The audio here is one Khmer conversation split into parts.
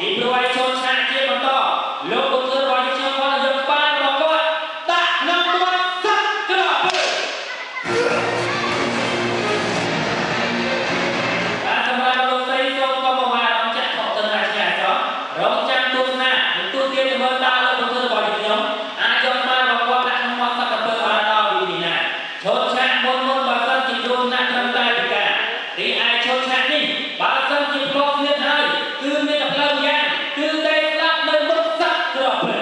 ពីព្រោះឲ្យចូលឆាកជាបន្តលោកបុត្ររបស់យើងខ្ញុំគាត់យកបានរបស់គាត់ដាក់ក្នុងមួយសឹកក្រពើសម្រាប់លោកស្រីចូលក៏មកបានអង្គចាក់ខកទៅណាឆ្ងាយចោលរងចាំទស្សនានិងទូទាមើលតើលោកបុត្ររបស់ខ្ញុំអាចយកបានរបស់គាត់ដាក់ក្នុងមួយសឹកក្រពើបានដល់វិធីណាឈុតឆាកមុនបើសិនជាគ្រោះថ្នាក់ត្រឹមតែពិការរីឯឈុតឆាកនេះបើសិនជាផ្លោះទៀតហើយគឺមានតែផ្លូវយ៉ាងគឺតែស្ដាប់នៅមុខសឹកក្រពើ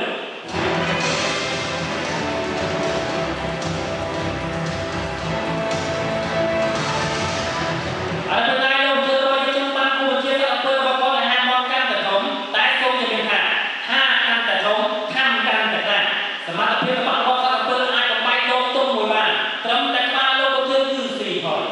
អរគុណលោកជឿរបស់យើងបានគូជាសឹកក្រពើរបស់គាត់ឲ្យហាមកកាន់តែធំតែសូមជំរាបថាហាកាន់តែធំខំកាន់តែខ្លាំងសមត្ថភាពរបស់សឹកក្រពើអាចបំបែកលោកទុំមួយបានត្រឹមតែក្បាលលោកជឿគឺស្រីហើយ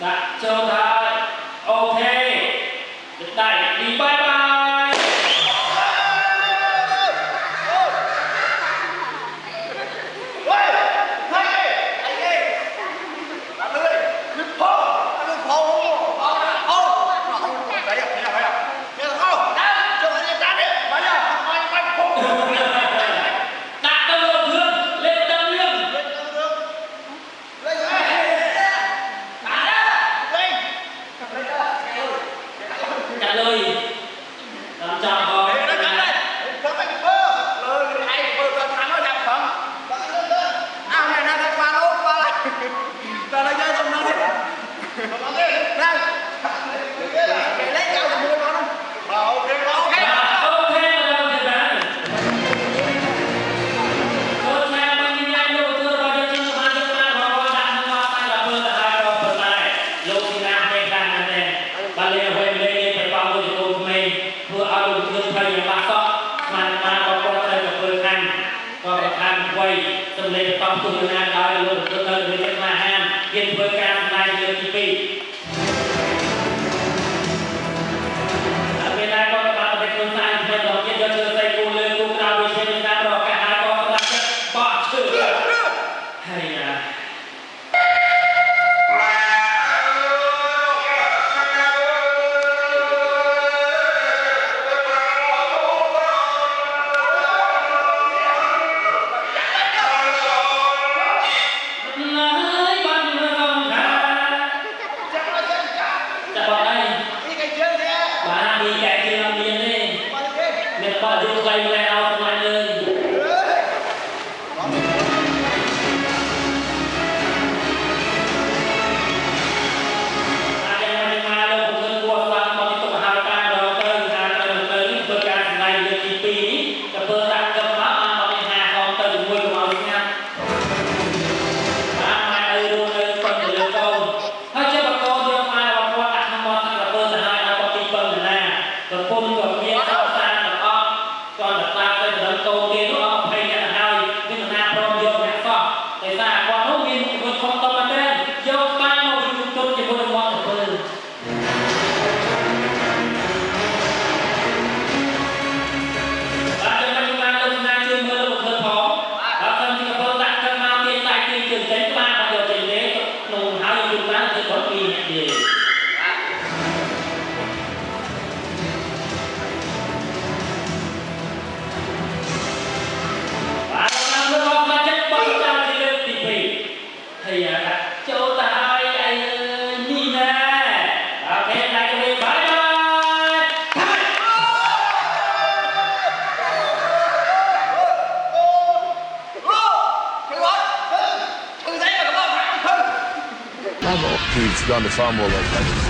ដាក់ចូលហើយអូខេដៃđi bye bye សំលេងតំទុំណាដោយលោកទៅនៅវិទ្យាល័យហាមរៀនធ្វើការសម្ដែងលើកទី2ពេលណាក៏បានទៅខ្លួនសាយផ្នែករបស់ទៀតយកជឿស្អីគូលើគូក្រៅវិទ្យាល័យតាមរកការហើយក៏សម្រាប់បោះឈើហើយណាHe's gone to fumble like that.